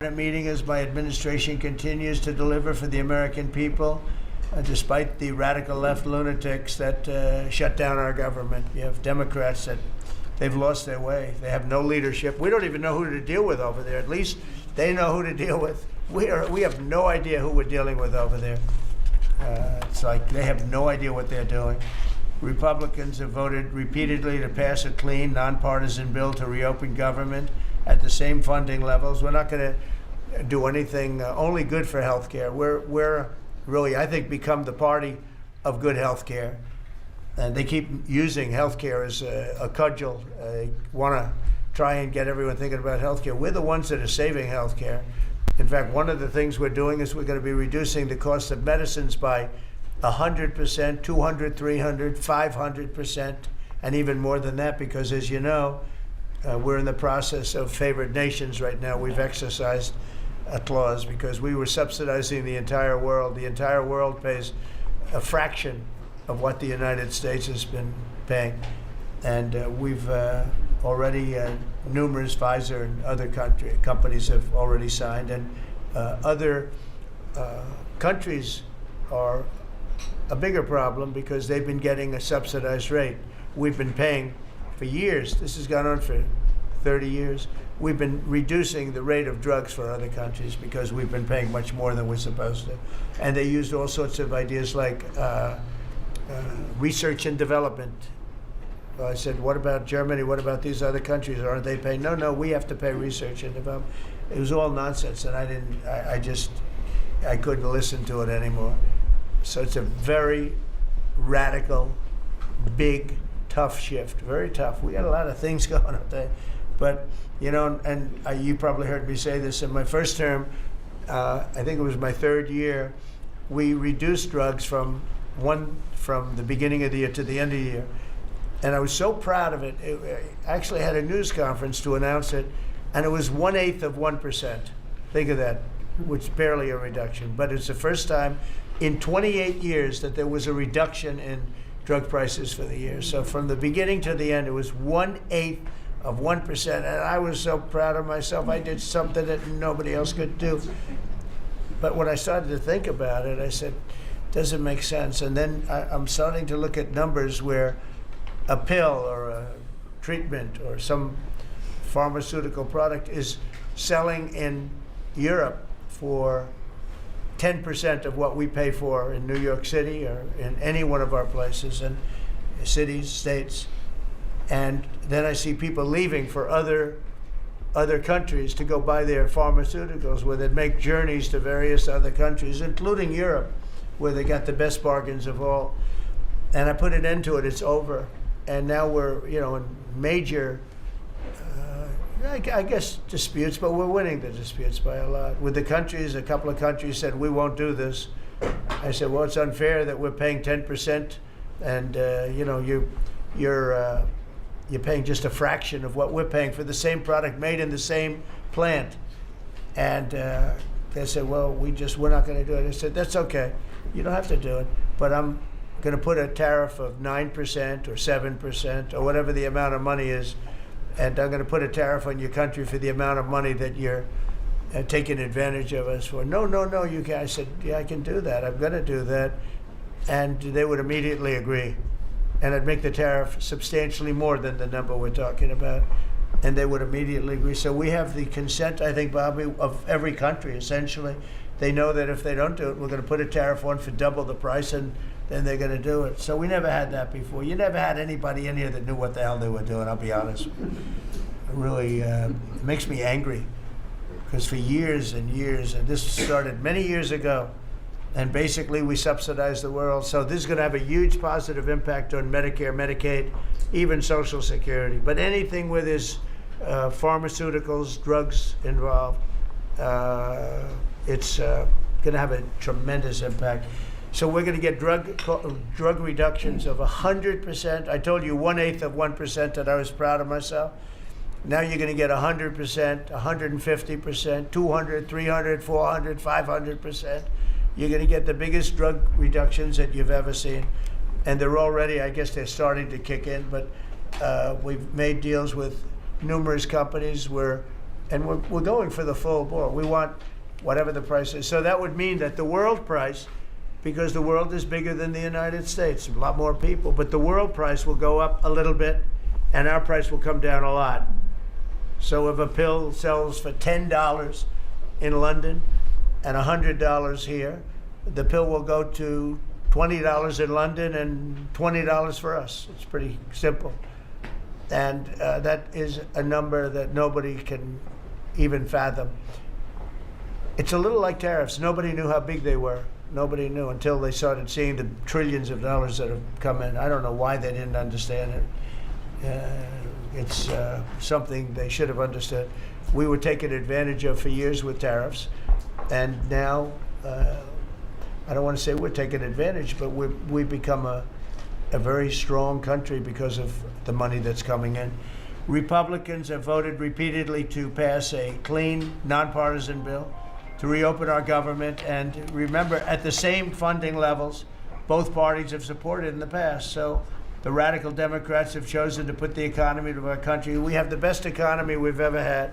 Meeting as my administration continues to deliver for the American people, despite the radical left lunatics that shut down our government. You have Democrats that they've lost their way. They have no leadership. We don't even know who to deal with over there. At least they know who to deal with. We have no idea who we're dealing with over there. It's like they have no idea what they're doing. Republicans have voted repeatedly to pass a clean, nonpartisan bill to reopen government at the same funding levels. We're not going to do anything only good for health care. We're really, I think, become the party of good health care. And they keep using health care as a cudgel. They want to try and get everyone thinking about health care. We're the ones that are saving health care. In fact, one of the things we're doing is we're going to be reducing the cost of medicines by 100%, 200, 300, 500%, and even more than that, because as you know, we're in the process of favored nations right now. We've exercised a clause because we were subsidizing the entire world. The entire world pays a fraction of what the United States has been paying. And we've already, numerous Pfizer and other companies have already signed. And other countries are a bigger problem because they've been getting a subsidized rate. We've been paying for years. This has gone on for 30 years. We've been reducing the rate of drugs for other countries because we've been paying much more than we're supposed to. And they used all sorts of ideas like research and development. I said, what about Germany? What about these other countries? Aren't they paying? No, we have to pay research and development. It was all nonsense, and I couldn't listen to it anymore. So it's a very radical, big, tough shift. Very tough. We got a lot of things going on there. But, you know, and you probably heard me say this in my first term, I think it was my third year, we reduced drugs from the beginning of the year to the end of the year. And I was so proud of it. I actually had a news conference to announce it, and it was 1/8 of 1%. Think of that, which is barely a reduction. But it's the first time in 28 years that there was a reduction in drug prices for the year. So from the beginning to the end, it was 1/8 of 1%. And I was so proud of myself. I did something that nobody else could do. But when I started to think about it, I said, doesn't make sense. And then I'm starting to look at numbers where a pill or a treatment or some pharmaceutical product is selling in Europe for 10% of what we pay for in New York City or in any one of our places and cities, states. And then I see people leaving for other countries to go buy their pharmaceuticals, where they make journeys to various other countries, including Europe, where they got the best bargains of all. And I put an end to it. It's over. And now we're, in major, I guess, disputes, but we're winning the disputes by a lot. With the countries, a couple of countries said, we won't do this. I said, well, it's unfair that we're paying 10%, and, you're paying just a fraction of what we're paying for the same product made in the same plant. And they said, well, we're not going to do it. I said, that's okay. You don't have to do it, but I'm going to put a tariff of 9% or 7% or whatever the amount of money is, and I'm going to put a tariff on your country for the amount of money that you're taking advantage of us for. No, you can't. I said, yeah, I can do that. I'm going to do that. And they would immediately agree. And I'd make the tariff substantially more than the number we're talking about. And they would immediately agree. So we have the consent, I think, Bobby, of every country, essentially. They know that if they don't do it, we're going to put a tariff on for double the price, and then they're going to do it. So we never had that before. You never had anybody in here that knew what the hell they were doing, I'll be honest. It really makes me angry, because for years and years, and this started many years ago, and basically we subsidize the world. So this is going to have a huge positive impact on Medicare, Medicaid, even Social Security. But anything where there's pharmaceuticals, drugs involved, it's going to have a tremendous impact. So we're going to get drug reductions of 100%. I told you 1/8 of 1% that I was proud of myself. Now you're going to get 100%, 150%, 200, 300, 400, 500%. You're going to get the biggest drug reductions that you've ever seen. And they're already, I guess they're starting to kick in, but we've made deals with numerous companies where And we're going for the full board. We want whatever the price is. So that would mean that the world price, because the world is bigger than the United States, a lot more people, but the world price will go up a little bit and our price will come down a lot. So if a pill sells for $10 in London and $100 here, the pill will go to $20 in London and $20 for us. It's pretty simple. And that is a number that nobody can even fathom. It's a little like tariffs. Nobody knew how big they were. Nobody knew until they started seeing the trillions of dollars that have come in. I don't know why they didn't understand it. It's something they should have understood. We were taken advantage of for years with tariffs, and now I don't want to say we're taking advantage, but we've become a very strong country because of the money that's coming in. Republicans have voted repeatedly to pass a clean, nonpartisan bill to reopen our government. And remember, at the same funding levels, both parties have supported in the past. So the radical Democrats have chosen to put the economy of our country. We have the best economy we've ever had.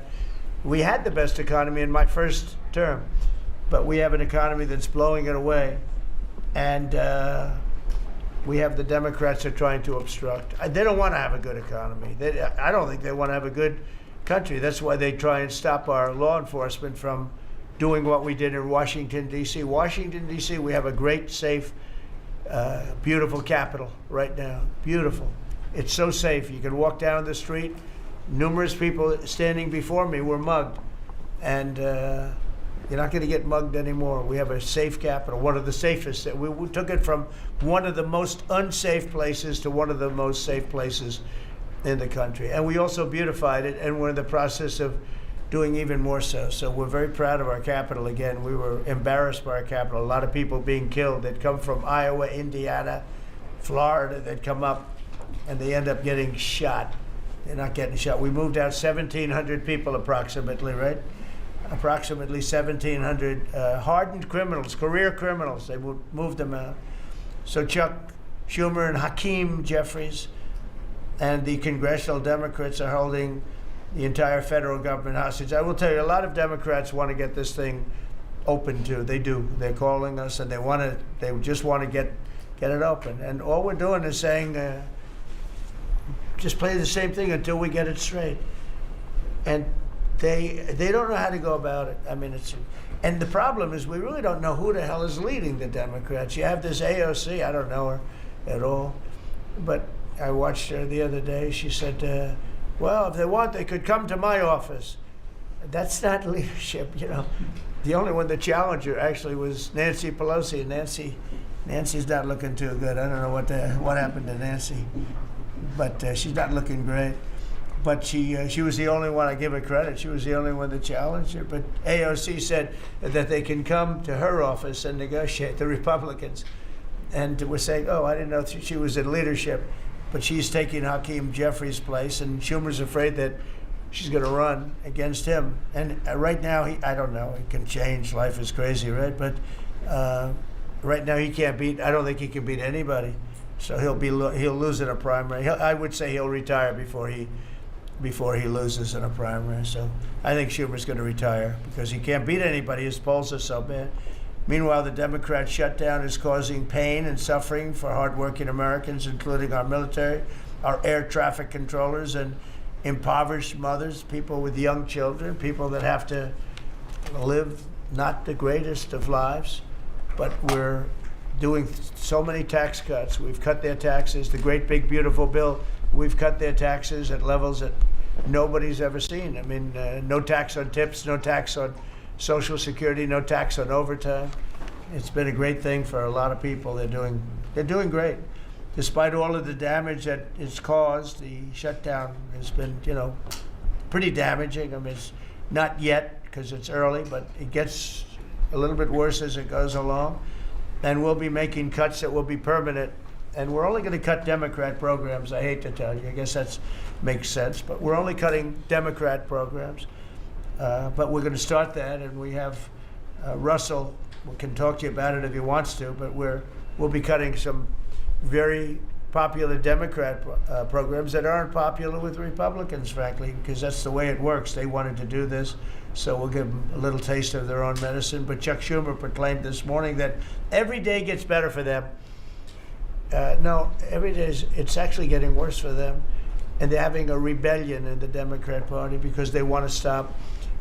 We had the best economy in my first term, but we have an economy that's blowing it away. And we have the Democrats that are trying to obstruct. They don't want to have a good economy. I don't think they want to have a good country. That's why they try and stop our law enforcement from doing what we did in Washington, D.C. Washington, D.C., we have a great, safe, beautiful capital right now. Beautiful. It's so safe. You can walk down the street. Numerous people standing before me were mugged. And you're not going to get mugged anymore. We have a safe capital, one of the safest. We took it from one of the most unsafe places to one of the most safe places in the country. And we also beautified it, and we're in the process of doing even more so. So we're very proud of our capital. Again, we were embarrassed by our capital. A lot of people being killed that come from Iowa, Indiana, Florida, that come up and they end up getting shot. They're not getting shot. We moved out 1,700 people approximately, right? Approximately 1,700 hardened criminals, career criminals. They moved them out. So Chuck Schumer and Hakeem Jeffries and the congressional Democrats are holding the entire federal government hostage. I will tell you, a lot of Democrats want to get this thing open too. They do. They're calling us, and they just want to get it open. And all we're doing is saying, just play the same thing until we get it straight. And they don't know how to go about it. I mean, and the problem is we really don't know who the hell is leading the Democrats. You have this AOC. I don't know her at all, but I watched her the other day. She said, well, if they want, they could come to my office. That's not leadership, you know. The only one that challenged her actually was Nancy Pelosi. Nancy's not looking too good. I don't know what happened to Nancy, but she's not looking great. But she was the only one. I give her credit. She was the only one that challenged her. But AOC said that they can come to her office and negotiate, the Republicans. And we're saying, oh, I didn't know she was in leadership. But she's taking Hakeem Jeffries' place, and Schumer's afraid that she's going to run against him. And right now, I don't know. It can change. Life is crazy, right? But right now, he can't beat. I don't think he can beat anybody. So he'll lose in a primary. I would say he'll retire before he loses in a primary. So I think Schumer's going to retire because he can't beat anybody. His polls are so bad. Meanwhile, the Democrat shutdown is causing pain and suffering for hardworking Americans, including our military, our air traffic controllers, and impoverished mothers, people with young children, people that have to live not the greatest of lives. But we're doing so many tax cuts. We've cut their taxes. The great big beautiful bill, we've cut their taxes at levels that nobody's ever seen. I mean, no tax on tips, no tax on Social Security, no tax on overtime. It's been a great thing for a lot of people. They're doing great. Despite all of the damage that it's caused, the shutdown has been, pretty damaging. I mean, it's not yet because it's early, but it gets a little bit worse as it goes along. And we'll be making cuts that will be permanent. And we're only going to cut Democrat programs. I hate to tell you. I guess that makes sense. But we're only cutting Democrat programs. But we're going to start that, and we have Russell can talk to you about it if he wants to, but we'll be cutting some very popular Democrat programs that aren't popular with Republicans, frankly, because that's the way it works. They wanted to do this, so we'll give them a little taste of their own medicine. But Chuck Schumer proclaimed this morning that every day gets better for them. No, every day it's actually getting worse for them. And they're having a rebellion in the Democrat Party because they want to stop.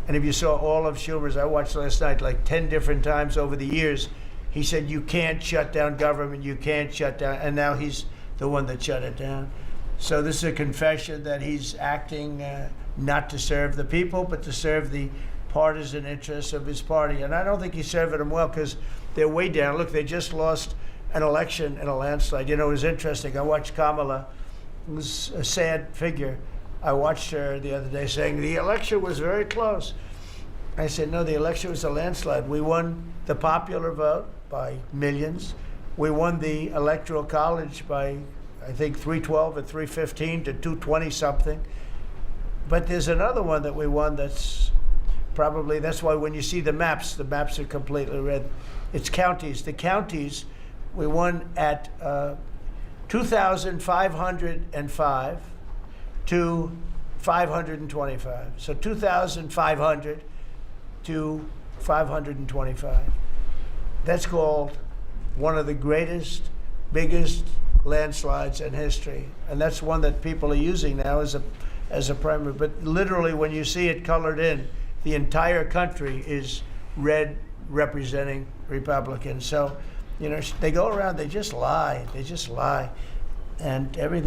And if you saw all of Schumer's, I watched last night like 10 different times over the years, he said, you can't shut down government, you can't shut down, and now he's the one that shut it down. So this is a confession that he's acting not to serve the people, but to serve the partisan interests of his party. And I don't think he's serving them well because they're way down. Look, they just lost an election in a landslide. You know, it was interesting. I watched Kamala. It was a sad figure. I watched her the other day saying the election was very close. I said, no, the election was a landslide. We won the popular vote by millions. We won the Electoral College by, I think, 312 or 315 to 220 something. But there's another one that we won that's probably, that's why when you see the maps are completely red. It's counties. The counties, we won at 2,505 to 525. So 2,500 to 525. That's called one of the greatest, biggest landslides in history. And that's one that people are using now as a primary. But literally, when you see it colored in, the entire country is red representing Republicans. So, you know, they go around, they just lie. And everything.